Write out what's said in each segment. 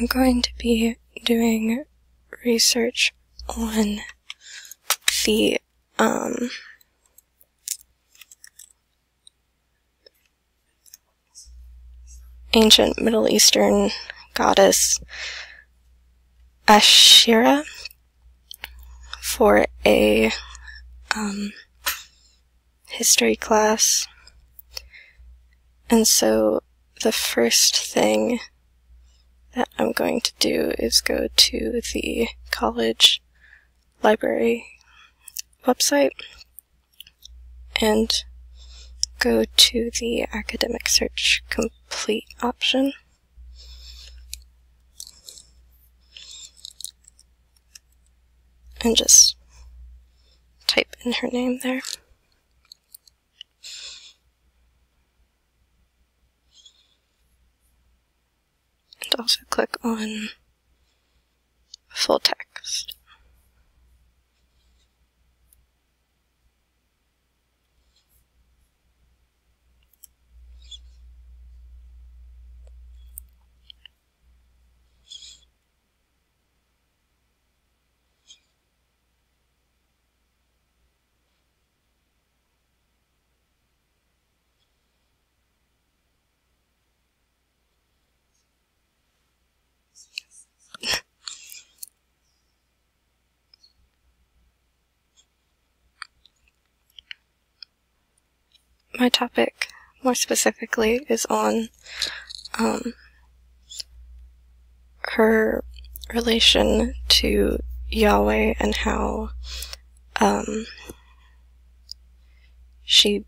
I'm going to be doing research on the ancient Middle Eastern goddess Asherah for a history class. And so the first thing that I'm going to do is go to the college library website and go to the academic search complete option. And just type in her name there. And also click on full text. My topic, more specifically, is on her relation to Yahweh and how she,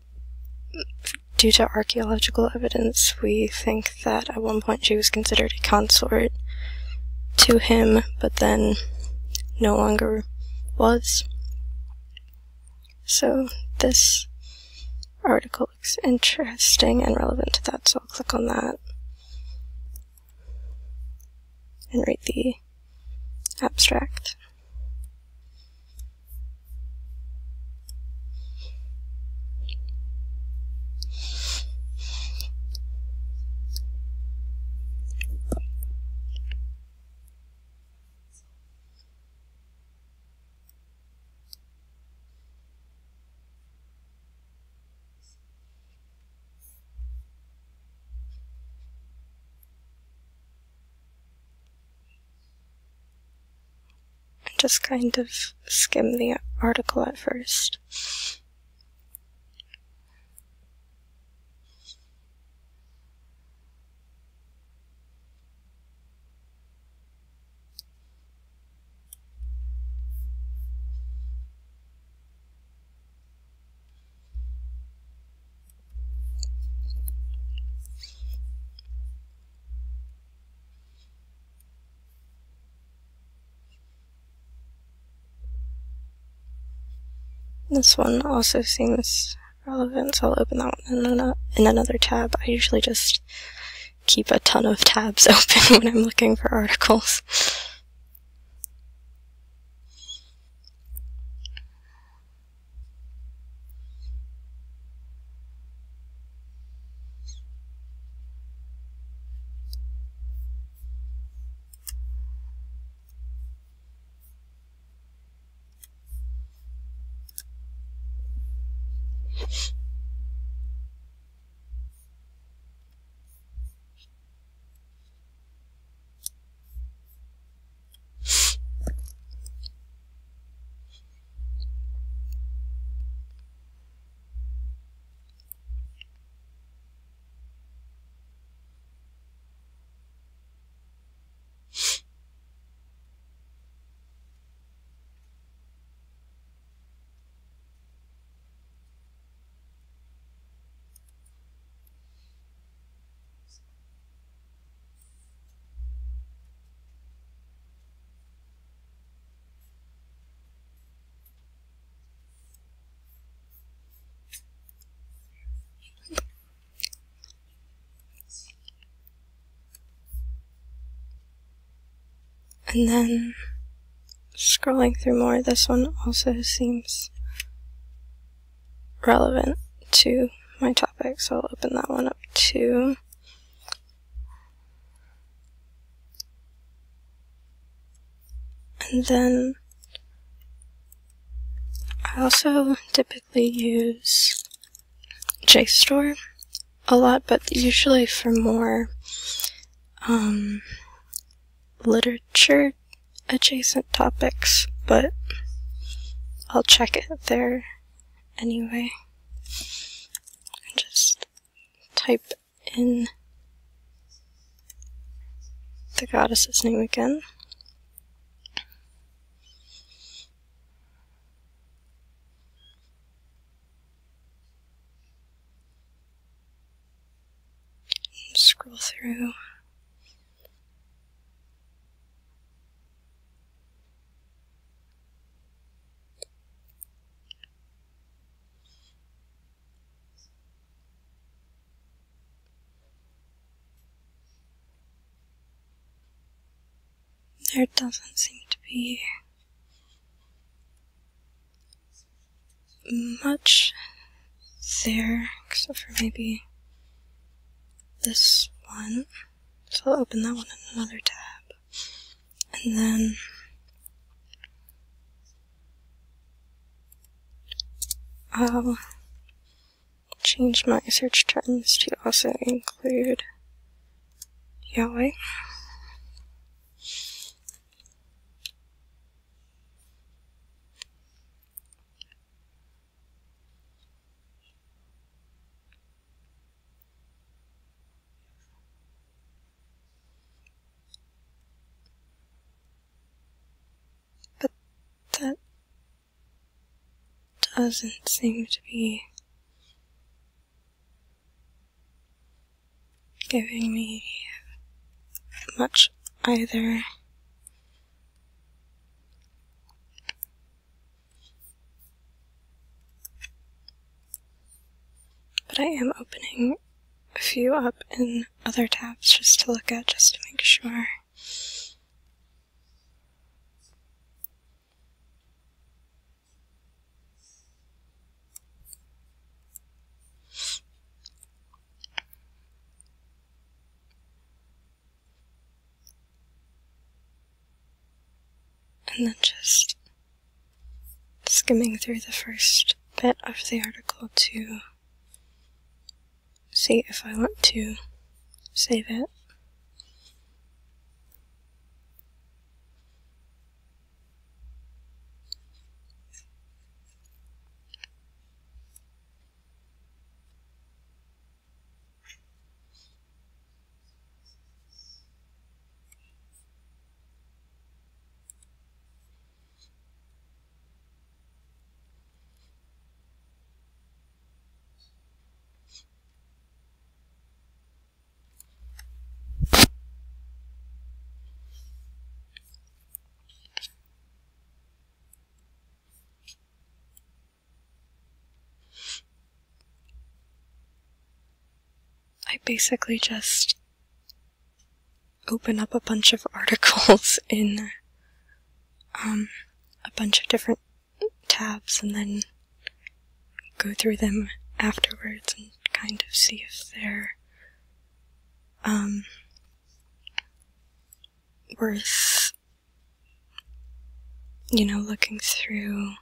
due to archaeological evidence, we think that at one point she was considered a consort to him, but then no longer was. So this article looks interesting and relevant to that, so I'll click on that and read the abstract. Just kind of skim the article at first. This one also seems relevant, so I'll open that one in another tab. I usually just keep a ton of tabs open when I'm looking for articles. And then, scrolling through more, this one also seems relevant to my topic, so I'll open that one up too. And then I also typically use Jstor a lot, but usually for more literature adjacent topics, but I'll check it there anyway. And just type in the goddess's name again. Scroll through. There doesn't seem to be much there, except for maybe this one. So I'll open that one in another tab. And then I'll change my search terms to also include Yahweh. But that doesn't seem to be giving me much either. But I am opening a few up in other tabs just to look at, just to make sure. And then just skimming through the first bit of the article to see if I want to save it. I basically just open up a bunch of articles in a bunch of different tabs and then go through them afterwards and kind of see if they're worth, looking through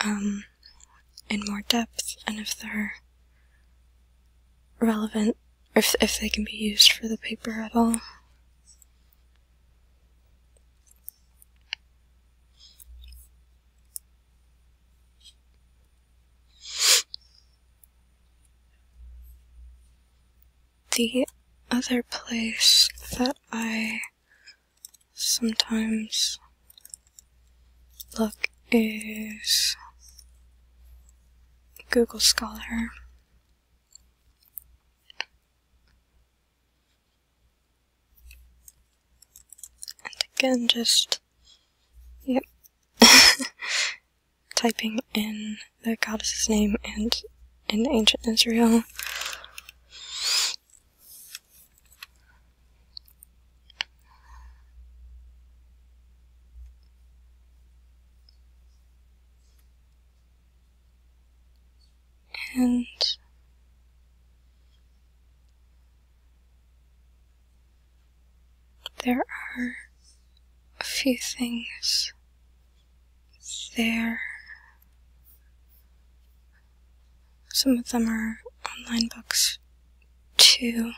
in more depth, and if they're relevant, or if they can be used for the paper at all. The other place that I sometimes look is Google Scholar. And again, just, typing in the goddess's name and in ancient Israel. And there are few things there. Some of them are online books too.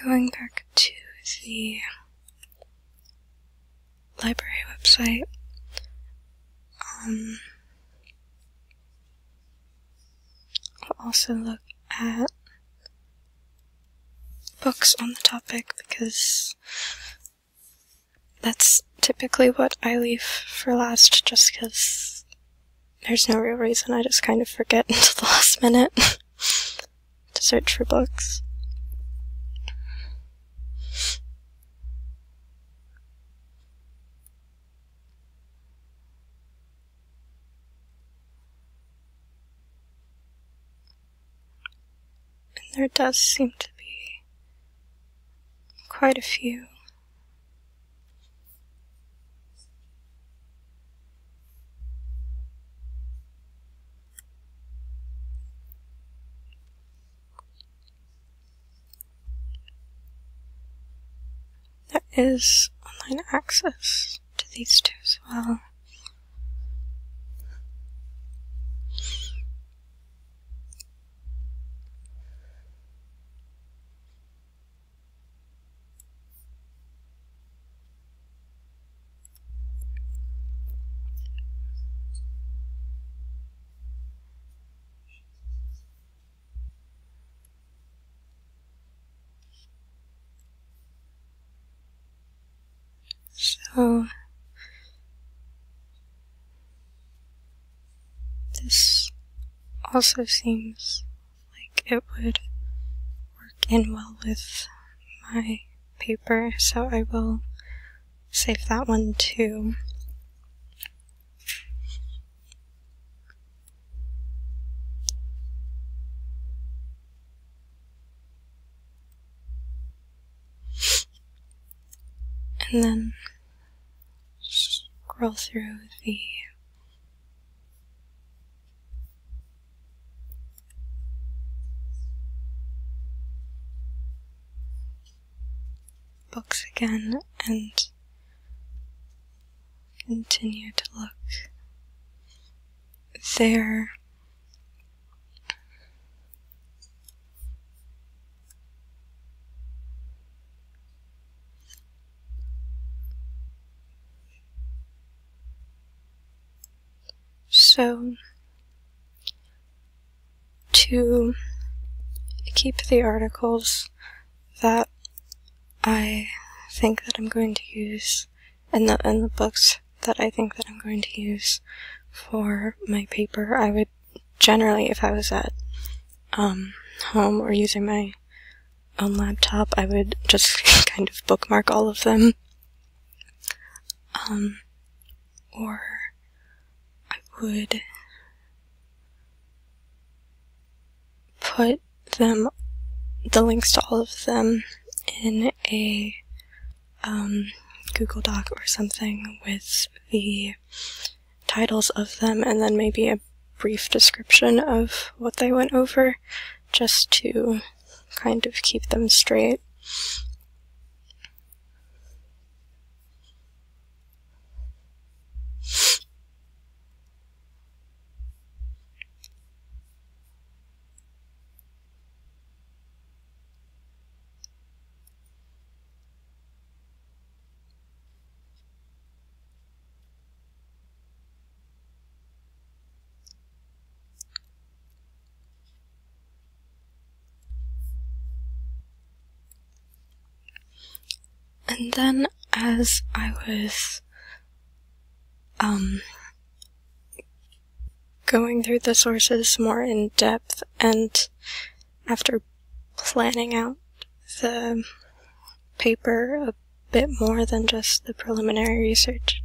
Going back to the library website, I'll also look at books on the topic because that's typically what I leave for last, just because there's no real reason. I just kind of forget until the last minute to search for books. There does seem to be quite a few. There is online access to these two as well. So, this also seems like it would work in well with my paper, so I will save that one too. And then scroll through the books again and continue to look there. So, to keep the articles that I think that I'm going to use, and the books that I think that I'm going to use for my paper, I would generally, if I was at home or using my own laptop, I would just kind of bookmark all of them. Or I would put them, the links to all of them, in a Google Doc or something with the titles of them, and then maybe a brief description of what they went over, just to kind of keep them straight. And then, as I was going through the sources more in depth, and after planning out the paper a bit more than just the preliminary research,